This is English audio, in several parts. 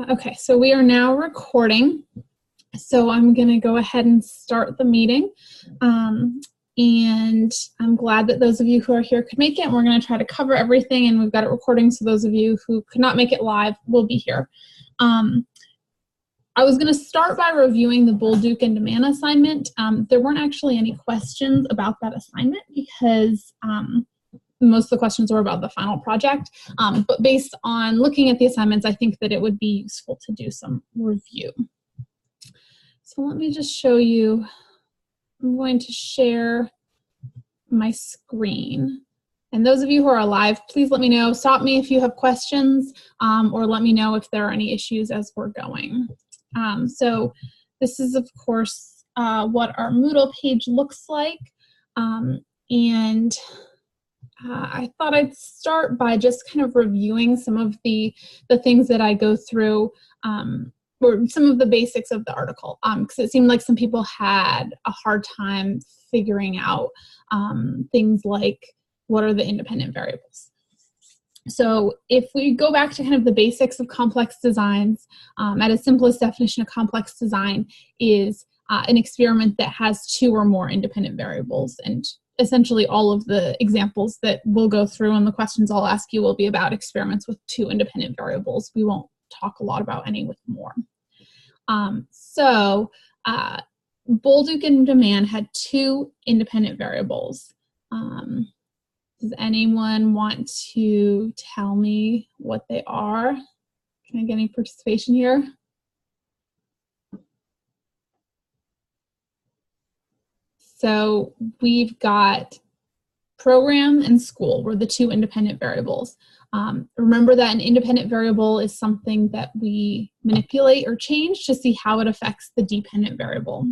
Okay, so we are now recording. So I'm going to go ahead and start the meeting. And I'm glad that those of you who are here could make it. And we're going to try to cover everything, and we've got it recording, so those of you who could not make it live will be here. I was going to start by reviewing the Bolduc and Demand assignment. There weren't actually any questions about that assignment because most of the questions were about the final project. But based on looking at the assignments, I think that it would be useful to do some review. So let me just show you. I'm going to share my screen. And those of you who are live, please let me know. Stop me if you have questions, or let me know if there are any issues as we're going. So this is, of course, what our Moodle page looks like. I thought I'd start by just kind of reviewing some of the things that I go through, or some of the basics of the article, because it seemed like some people had a hard time figuring out things like what are the independent variables. So if we go back to kind of the basics of complex designs, at its simplest definition of complex design is an experiment that has two or more independent variables. And essentially all of the examples that we'll go through and the questions I'll ask you will be about experiments with two independent variables. We won't talk a lot about any with more. Bolduc and Demand had two independent variables. Does anyone want to tell me what they are? Can I get any participation here? So we've got program and school were the two independent variables. Remember that an independent variable is something that we manipulate or change to see how it affects the dependent variable.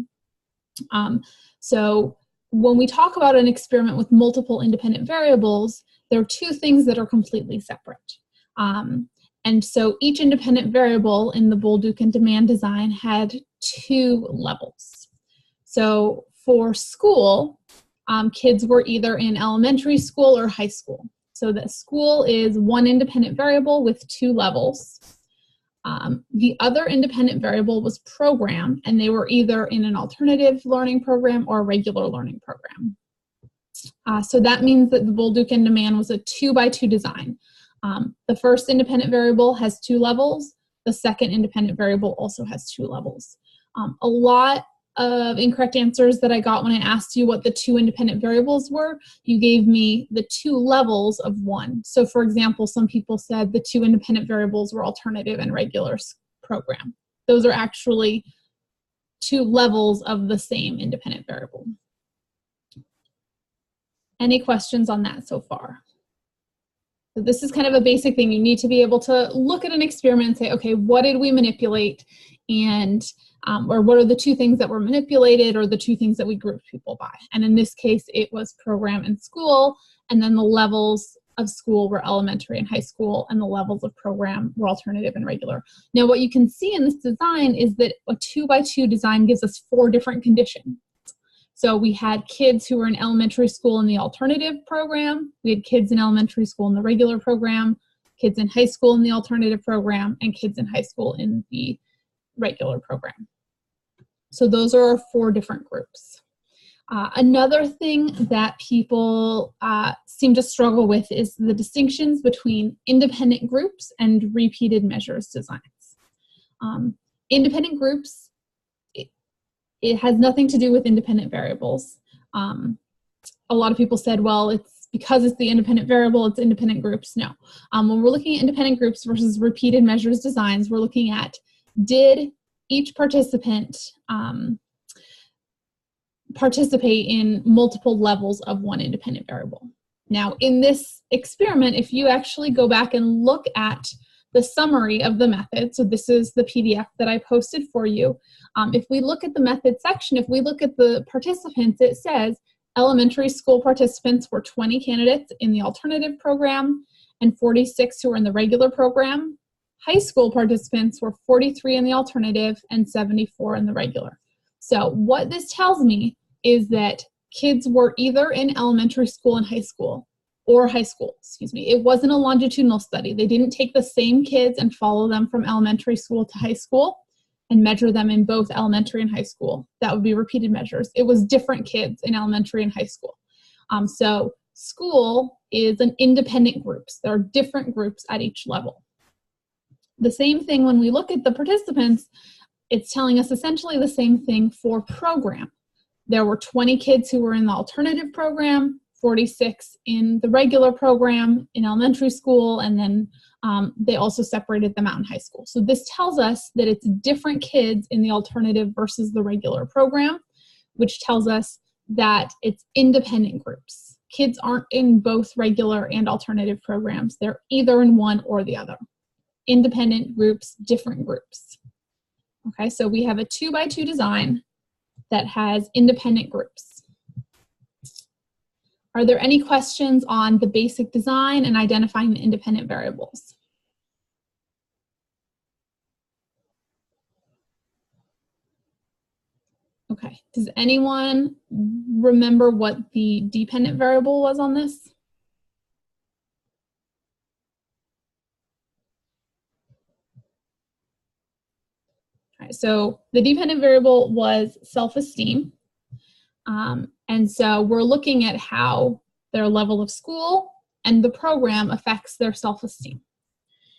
So when we talk about an experiment with multiple independent variables, there are two things that are completely separate. And so each independent variable in the Bolduc and Demand design had two levels. So for school, kids were either in elementary school or high school. So that school is one independent variable with two levels. The other independent variable was program, and they were either in an alternative learning program or a regular learning program. So that means that the Bolduc and Demand was a 2-by-2 design. The first independent variable has two levels. The second independent variable also has two levels. A lot of incorrect answers that I got when I asked you what the two independent variables were, you gave me the two levels of one. So for example, some people said the two independent variables were alternative and regular program. Those are actually two levels of the same independent variable. Any questions on that so far? So this is kind of a basic thing. You need to be able to look at an experiment and say, okay, what did we manipulate? And or what are the two things that were manipulated or the two things that we grouped people by? And in this case, it was program and school, and then the levels of school were elementary and high school, and the levels of program were alternative and regular. Now, what you can see in this design is that a 2-by-2 design gives us 4 different conditions. So we had kids who were in elementary school in the alternative program, we had kids in elementary school in the regular program, kids in high school in the alternative program, and kids in high school in the regular program. So those are our 4 different groups. Another thing that people seem to struggle with is the distinctions between independent groups and repeated measures designs. Independent groups, it has nothing to do with independent variables. A lot of people said, well, it's because it's the independent variable, it's independent groups. No. When we're looking at independent groups versus repeated measures designs, we're looking at, did each participant participate in multiple levels of one independent variable. Now, in this experiment, if you actually go back and look at the summary of the method, so this is the PDF that I posted for you. If we look at the method section, if we look at the participants, it says elementary school participants were 20 candidates in the alternative program and 46 who were in the regular program. High school participants were 43 in the alternative and 74 in the regular. So what this tells me is that kids were either in elementary school and high school, or high school, excuse me. It wasn't a longitudinal study. They didn't take the same kids and follow them from elementary school to high school and measure them in both elementary and high school. That would be repeated measures. It was different kids in elementary and high school. So school is an independent groups. There are different groups at each level. The same thing when we look at the participants, it's telling us essentially the same thing for program. There were 20 kids who were in the alternative program, 46 in the regular program in elementary school, and then they also separated them out in high school. So this tells us that it's different kids in the alternative versus the regular program, which tells us that it's independent groups. Kids aren't in both regular and alternative programs. They're either in one or the other. Independent groups, different groups. Okay, so we have a 2x2 design that has independent groups. Are there any questions on the basic design and identifying the independent variables? Okay, does anyone remember what the dependent variable was on this? All right, so the dependent variable was self-esteem. And so we're looking at how their level of school and the program affects their self-esteem.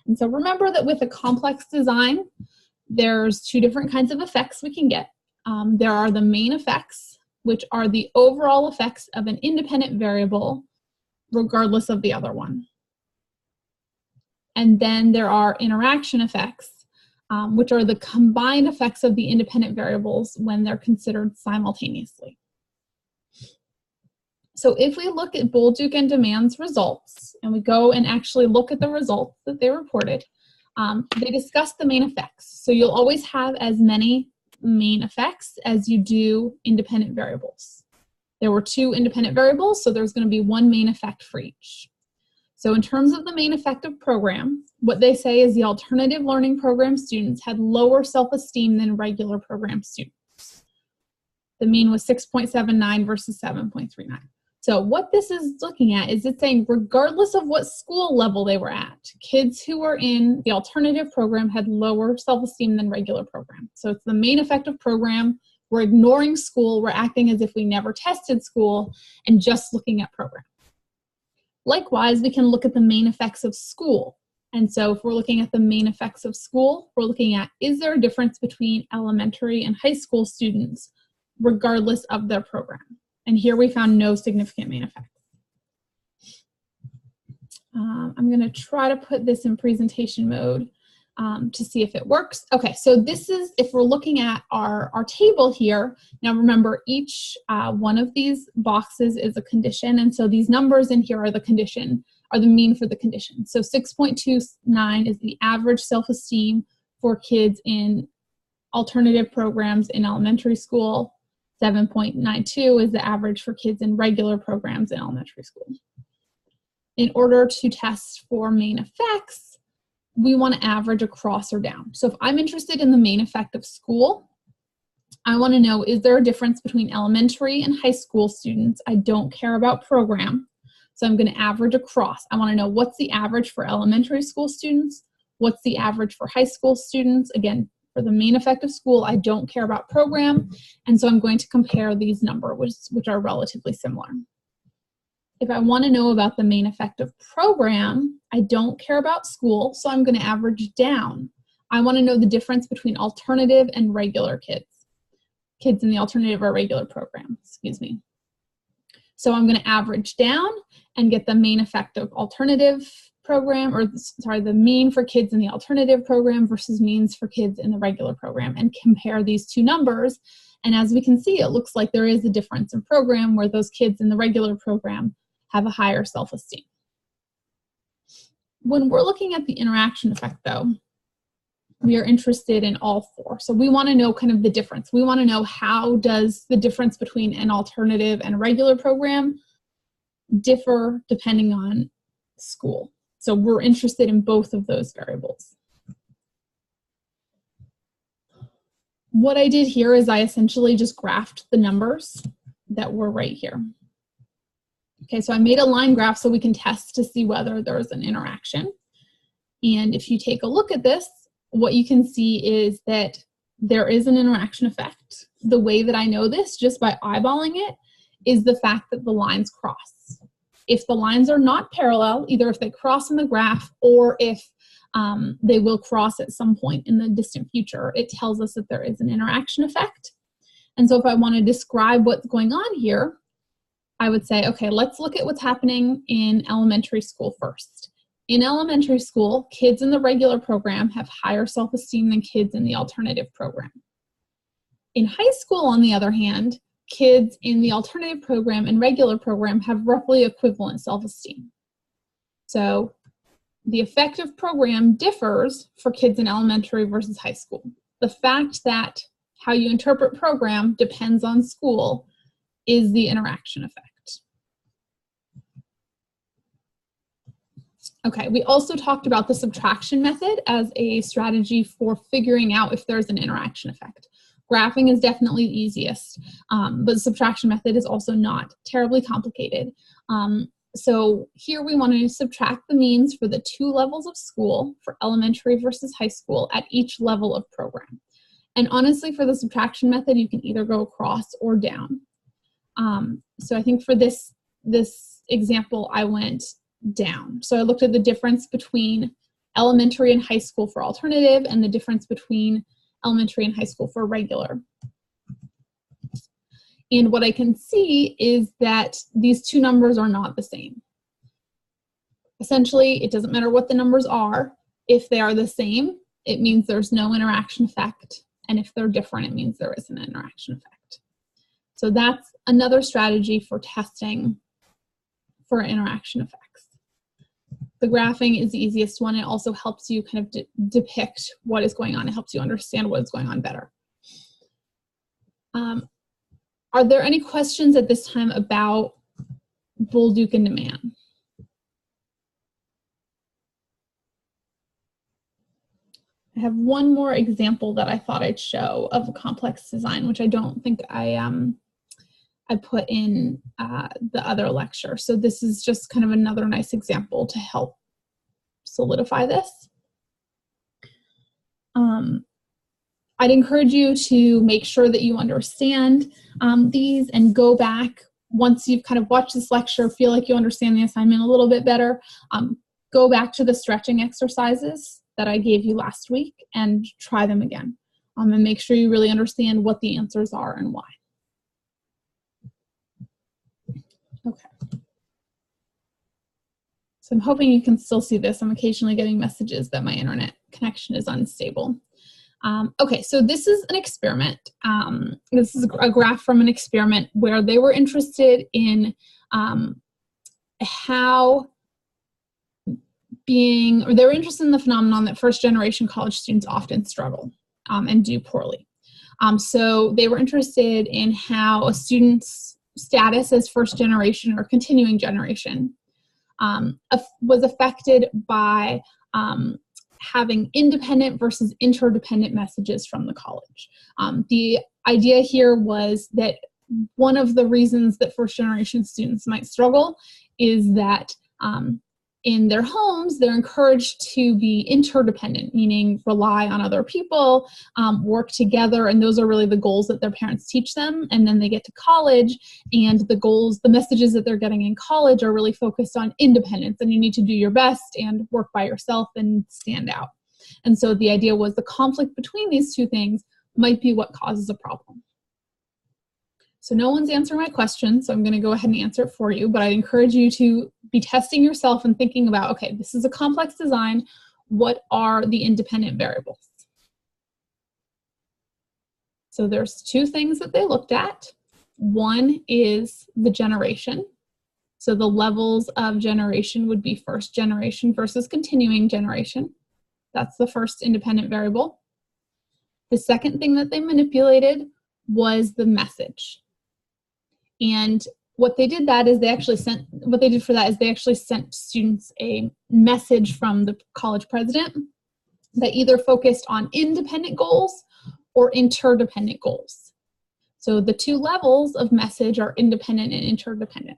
And so remember that with a complex design, there's two different kinds of effects we can get. There are the main effects, which are the overall effects of an independent variable, regardless of the other one. And then there are interaction effects, which are the combined effects of the independent variables when they're considered simultaneously. So if we look at Bolduc and Demand's results, and we go and actually look at the results that they reported, they discuss the main effects. So you'll always have as many main effects as you do independent variables. There were 2 independent variables, so there's going to be 1 main effect for each. So in terms of the main effect of program, what they say is the alternative learning program students had lower self-esteem than regular program students. The mean was 6.79 versus 7.39. So what this is looking at is it's saying regardless of what school level they were at, kids who were in the alternative program had lower self-esteem than regular program. So it's the main effect of program. We're ignoring school. We're acting as if we never tested school and just looking at program. Likewise, we can look at the main effects of school. And so if we're looking at the main effects of school, we're looking at, is there a difference between elementary and high school students regardless of their program? And here we found no significant main effects. I'm going to try to put this in presentation mode to see if it works. Okay, so this is, if we're looking at our table here, now remember each one of these boxes is a condition, and so these numbers in here are the condition, are the mean for the condition. So 6.29 is the average self-esteem for kids in alternative programs in elementary school. 7.92 is the average for kids in regular programs in elementary school. In order to test for main effects, we want to average across or down. So if I'm interested in the main effect of school, I want to know, is there a difference between elementary and high school students? I don't care about program, so I'm going to average across. I want to know what's the average for elementary school students, what's the average for high school students. Again, for the main effect of school, I don't care about program, and so I'm going to compare these numbers, which are relatively similar. If I want to know about the main effect of program, I don't care about school, so I'm going to average down. I want to know the difference between alternative and regular kids in the alternative or regular program, excuse me. So I'm going to average down and get the main effect of alternative program, or sorry, the mean for kids in the alternative program versus means for kids in the regular program, and compare these two numbers. And as we can see, it looks like there is a difference in program where those kids in the regular program have a higher self-esteem. When we're looking at the interaction effect, though, we are interested in all 4. So we want to know kind of the difference. We want to know, how does the difference between an alternative and a regular program differ depending on school. So we're interested in both of those variables. What I did here is I essentially just graphed the numbers that were right here. Okay, so I made a line graph so we can test to see whether there's an interaction. And if you take a look at this, what you can see is that there is an interaction effect. The way that I know this, just by eyeballing it, is the fact that the lines cross. If the lines are not parallel, either if they cross in the graph or if they will cross at some point in the distant future, it tells us that there is an interaction effect. And so if I want to describe what's going on here, I would say, okay, let's look at what's happening in elementary school first. In elementary school, kids in the regular program have higher self-esteem than kids in the alternative program. In high school, on the other hand, kids in the alternative program and regular program have roughly equivalent self-esteem. So the effective program differs for kids in elementary versus high school. The fact that how you interpret program depends on school is the interaction effect. Okay, we also talked about the subtraction method as a strategy for figuring out if there's an interaction effect. Graphing is definitely easiest, but the subtraction method is also not terribly complicated. So here we want to subtract the means for the 2 levels of school for elementary versus high school at each level of program. And honestly, for the subtraction method, you can either go across or down. So I think for this example, I went down. So I looked at the difference between elementary and high school for alternative and the difference between elementary and high school for regular. And what I can see is that these 2 numbers are not the same. Essentially, it doesn't matter what the numbers are. If they are the same, it means there's no interaction effect. And if they're different, it means there is an interaction effect. So that's another strategy for testing for interaction effects. The graphing is the easiest one. It also helps you kind of depict what is going on. It helps you understand what is going on better. Are there any questions at this time about Bolduc demand? I have one more example that I thought I'd show of a complex design, which I don't think I put in the other lecture. So this is just kind of another nice example to help solidify this. I'd encourage you to make sure that you understand these and go back once you've kind of watched this lecture, feel like you understand the assignment a little bit better, go back to the stretching exercises that I gave you last week and try them again. And make sure you really understand what the answers are and why. Okay. So I'm hoping you can still see this. I'm occasionally getting messages that my internet connection is unstable. Okay, so this is an experiment. This is a graph from an experiment where they were interested in they were interested in the phenomenon that first-generation college students often struggle and do poorly. So they were interested in how a student's status as first-generation or continuing generation was affected by having independent versus interdependent messages from the college. The idea here was that one of the reasons that first-generation students might struggle is that in their homes, they're encouraged to be interdependent, meaning rely on other people, work together, and those are really the goals that their parents teach them. And then they get to college, and the messages that they're getting in college are really focused on independence, and you need to do your best and work by yourself and stand out. And so the idea was the conflict between these 2 things might be what causes a problem. So no one's answering my question, so I'm going to go ahead and answer it for you, but I encourage you to be testing yourself and thinking about, okay, this is a complex design. What are the independent variables? So there's 2 things that they looked at. One is the generation. So the levels of generation would be first generation versus continuing generation. That's the first independent variable. The second thing that they manipulated was the message. And what they did is they actually sent students a message from the college president that either focused on independent goals or interdependent goals. So the 2 levels of message are independent and interdependent.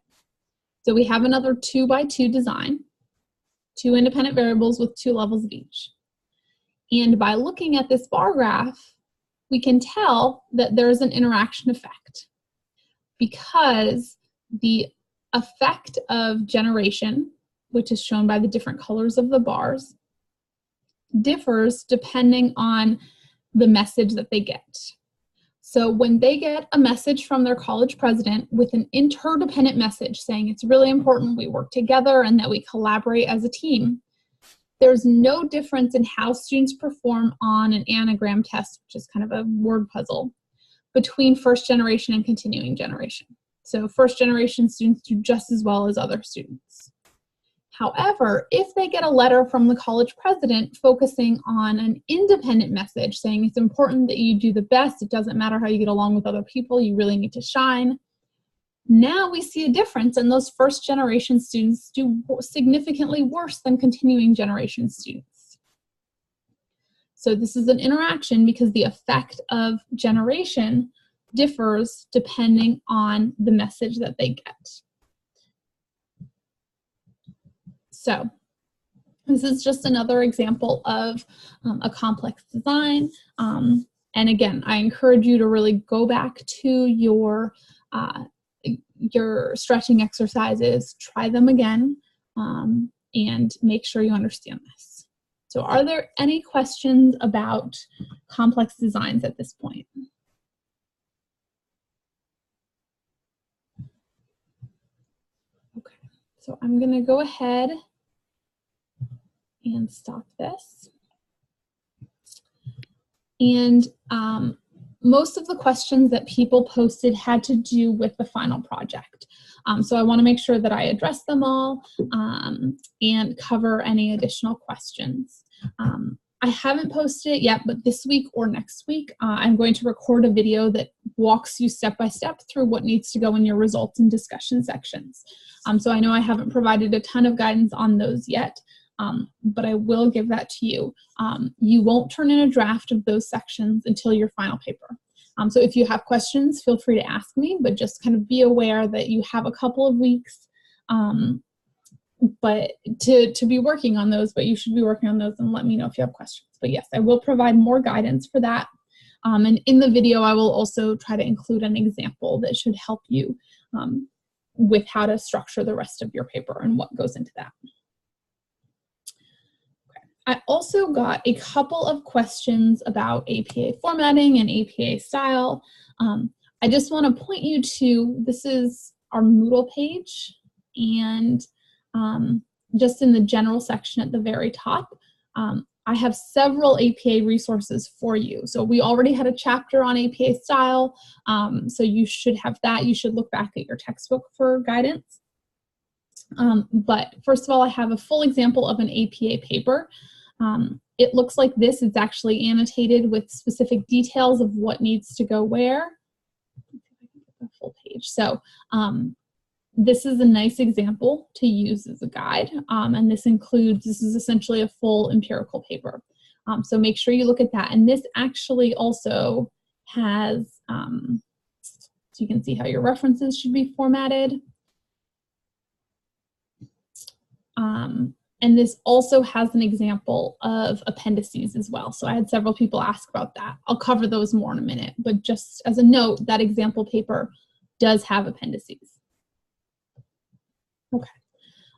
So we have another 2x2 design, 2 independent variables with 2 levels of each. And by looking at this bar graph, we can tell that there's an interaction effect, because the effect of generation, which is shown by the different colors of the bars, differs depending on the message that they get. So when they get a message from their college president with an interdependent message saying it's really important we work together and that we collaborate as a team, there's no difference in how students perform on an anagram test, which is kind of a word puzzle, between first generation and continuing generation. So first generation students do just as well as other students. However, if they get a letter from the college president focusing on an independent message saying it's important that you do the best, it doesn't matter how you get along with other people, you really need to shine, now we see a difference, and those first generation students do significantly worse than continuing generation students. So this is an interaction because the effect of generation differs depending on the message that they get. So this is just another example of a complex design. And again, I encourage you to really go back to your stretching exercises, try them again, and make sure you understand this. So are there any questions about complex designs at this point? Okay, so I'm going to go ahead and stop this. And most of the questions that people posted had to do with the final project. So I want to make sure that I address them all and cover any additional questions. I haven't posted it yet, but this week or next week, I'm going to record a video that walks you step by step through what needs to go in your results and discussion sections. So I know I haven't provided a ton of guidance on those yet, but I will give that to you. You won't turn in a draft of those sections until your final paper. So if you have questions, feel free to ask me, but just kind of be aware that you have a couple of weeks but to be working on those, but you should be working on those, and let me know if you have questions. But yes, I will provide more guidance for that. And in the video, I will also try to include an example that should help you with how to structure the rest of your paper and what goes into that. I also got a couple of questions about APA formatting and APA style. I just want to point you to, this is our Moodle page, and just in the general section at the very top, I have several APA resources for you. So we already had a chapter on APA style, so you should have that. You should look back at your textbook for guidance. But first of all, I have a full example of an APA paper. It looks like this. It's actually annotated with specific details of what needs to go where. The full page. So this is a nice example to use as a guide, and this is essentially a full empirical paper. So make sure you look at that. And this actually also has, so you can see how your references should be formatted. And this also has an example of appendices as well. So I had several people ask about that. I'll cover those more in a minute, but just as a note, that example paper does have appendices. Okay.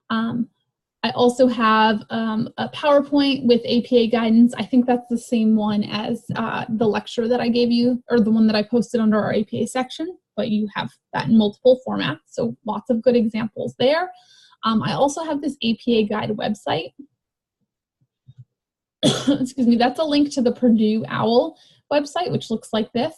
I also have a PowerPoint with APA guidance. I think that's the same one as the lecture that I gave you, or the one that I posted under our APA section, but you have that in multiple formats. So lots of good examples there. I also have this APA guide website. Excuse me, that's a link to the Purdue OWL website, which looks like this.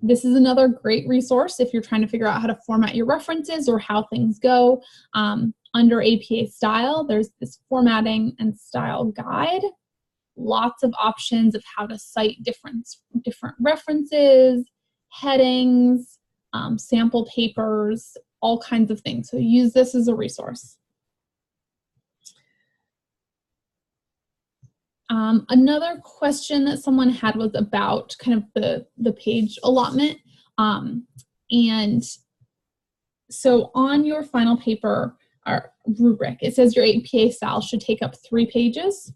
This is another great resource if you're trying to figure out how to format your references or how things go. Under APA style, there's this formatting and style guide. Lots of options of how to cite different references, headings, sample papers, all kinds of things. So use this as a resource. Another question that someone had was about kind of the page allotment. And So on your final paper or rubric, it says your APA style should take up 3 pages.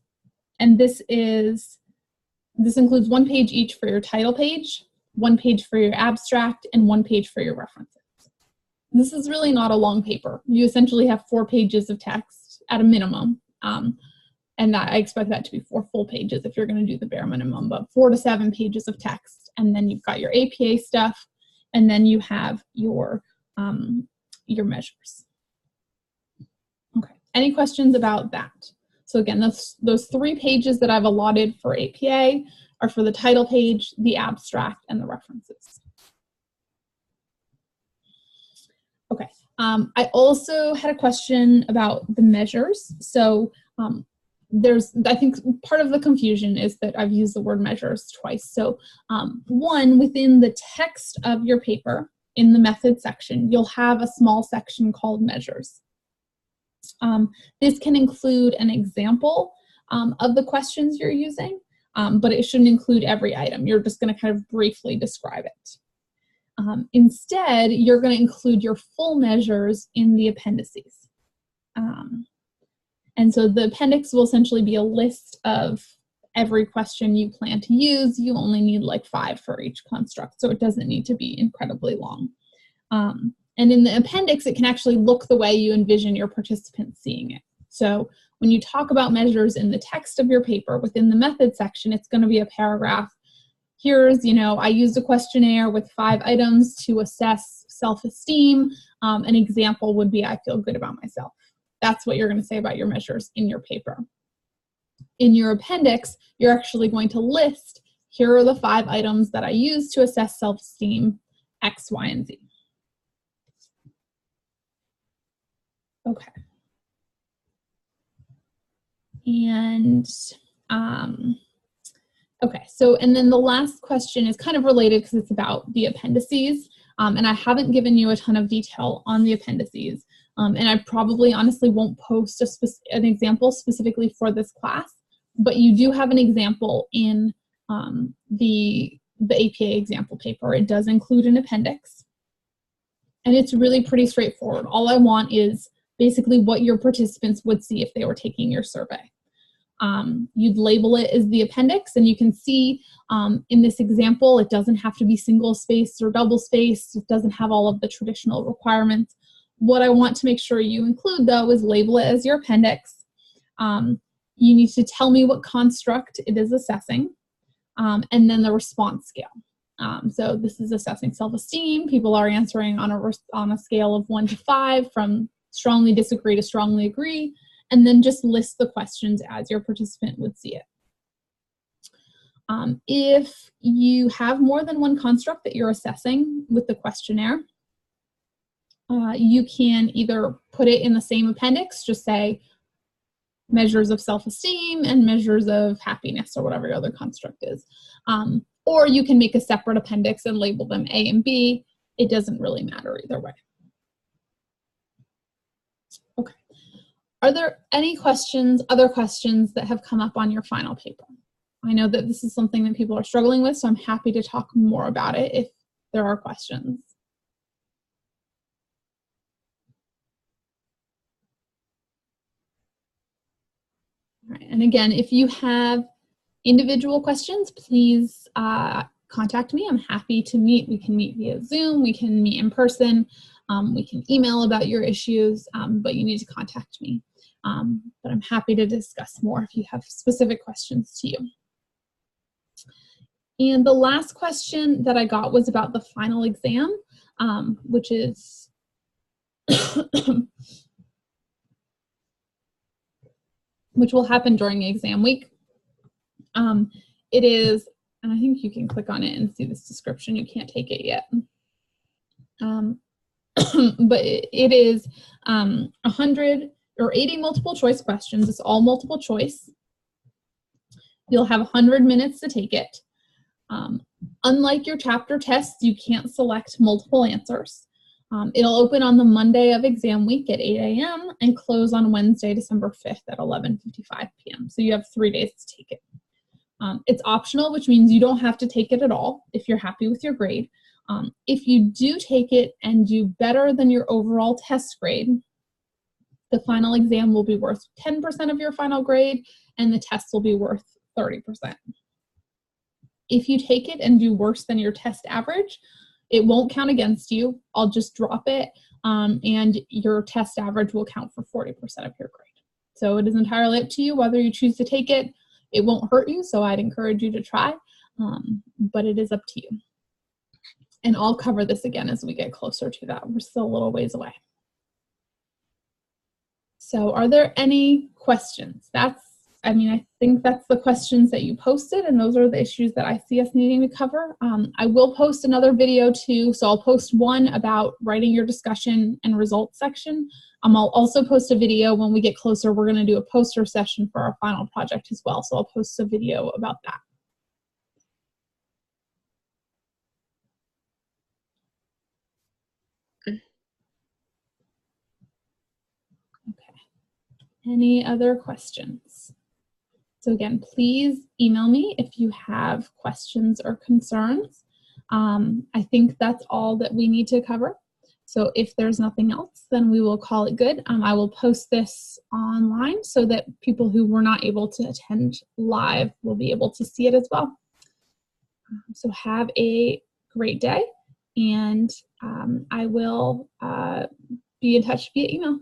And this includes 1 page each for your title page, 1 page for your abstract, and 1 page for your references. This is really not a long paper. You essentially have 4 pages of text at a minimum. And I expect that to be 4 full pages if you're going to do the bare minimum, but 4 to 7 pages of text. And then you've got your APA stuff, and then you have your measures. Okay, any questions about that? So again, those 3 pages that I've allotted for APA are for the title page, the abstract, and the references. Okay, I also had a question about the measures. So I think part of the confusion is that I've used the word measures twice. So one, within the text of your paper, in the method section, you'll have a small section called measures. This can include an example of the questions you're using, but it shouldn't include every item. You're just going to kind of briefly describe it. Instead, you're going to include your full measures in the appendices. And so the appendix will essentially be a list of every question you plan to use. You only need like 5 for each construct, so it doesn't need to be incredibly long. And in the appendix, it can actually look the way you envision your participants seeing it. So when you talk about measures in the text of your paper, within the method section, it's going to be a paragraph. Here's, I used a questionnaire with 5 items to assess self-esteem. An example would be, I feel good about myself. That's what you're going to say about your measures in your paper. In your appendix, you're actually going to list, here are the 5 items that I used to assess self-esteem, X, Y, and Z. Okay. And, okay, so, and then the last question is kind of related because it's about the appendices. And I haven't given you a ton of detail on the appendices. And I probably honestly won't post an example specifically for this class, but you do have an example in the APA example paper. It does include an appendix. And it's really pretty straightforward. All I want is basically what your participants would see if they were taking your survey. You'd label it as the appendix, and you can see in this example, it doesn't have to be single-spaced or double-spaced. It doesn't have all of the traditional requirements. What I want to make sure you include, though, is label it as your appendix. You need to tell me what construct it is assessing, and then the response scale. So this is assessing self-esteem. People are answering on a scale of 1 to 5, from strongly disagree to strongly agree, and then just list the questions as your participant would see it. If you have more than one construct that you're assessing with the questionnaire, you can either put it in the same appendix, just say measures of self-esteem and measures of happiness, or whatever your other construct is. Or you can make a separate appendix and label them A and B. It doesn't really matter either way. Okay. Are there any questions, other questions that have come up on your final paper? I know that this is something that people are struggling with, so I'm happy to talk more about it if there are questions. All right, and again, if you have individual questions, please contact me. I'm happy to meet. We can meet via Zoom, we can meet in person, we can email about your issues, but you need to contact me. But I'm happy to discuss more if you have specific questions to you. And the last question that I got was about the final exam, which is which will happen during exam week. It is, and I think you can click on it and see this description. You can't take it yet. But it is 100 or 80 multiple choice questions. It's all multiple choice. You'll have 100 minutes to take it. Unlike your chapter tests, you can't select multiple answers. It'll open on the Monday of exam week at 8 a.m. and close on Wednesday, December 5th at 11:55 p.m. So you have 3 days to take it. It's optional, which means you don't have to take it at all if you're happy with your grade. If you do take it and do better than your overall test grade, the final exam will be worth 10% of your final grade, and the test will be worth 30%. If you take it and do worse than your test average, it won't count against you. I'll just drop it, and your test average will count for 40% of your grade. So it is entirely up to you whether you choose to take it. It won't hurt you, so I'd encourage you to try, but it is up to you. And I'll cover this again as we get closer to that. We're still a little ways away. So are there any questions? I think that's the questions that you posted, and those are the issues that I see us needing to cover. I will post another video too, so I'll post one about writing your discussion and results section. I'll also post a video when we get closer. We're going to do a poster session for our final project as well, so I'll post a video about that. Okay. Any other questions? So again, please email me if you have questions or concerns. I think that's all that we need to cover. So if there's nothing else, then we will call it good. I will post this online so that people who were not able to attend live will be able to see it as well. So have a great day, and I will be in touch via email.